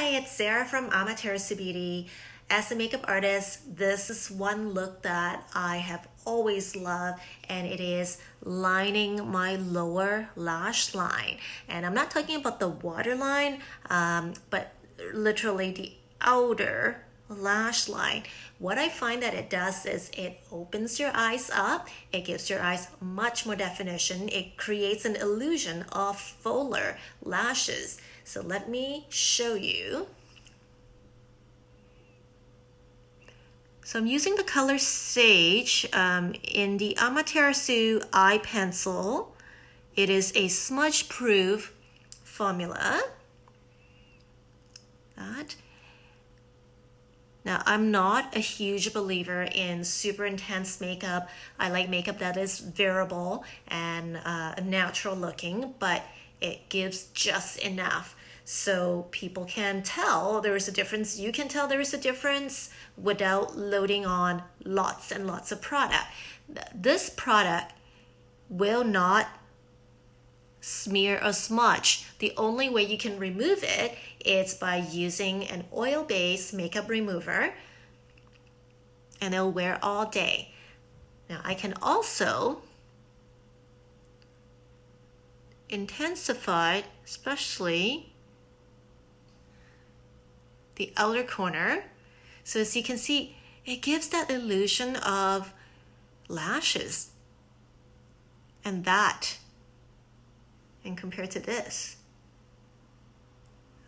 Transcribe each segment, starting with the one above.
Hi, it's Sarah from Amaterasu Beauty. As a makeup artist, this is one look that I have always loved, and it is lining my lower lash line. And I'm not talking about the waterline, but literally the outer lash line. What I find that it does is it opens your eyes up, it gives your eyes much more definition, it creates an illusion of fuller lashes. So let me show you. So I'm using the color Sage in the Amaterasu eye pencil. It is a smudge proof formula. Now, I'm not a huge believer in super intense makeup. I like makeup that is variable and natural looking, but it gives just enough so people can tell there is a difference. You can tell there is a difference without loading on lots and lots of product. This product will not smear or smudge. The only way you can remove it is by using an oil-based makeup remover, and it'll wear all day. Now I can also intensify, especially the outer corner. So as you can see, it gives that illusion of lashes. And compared to this,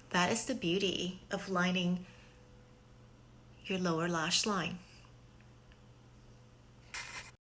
that is the beauty of lining your lower lash line.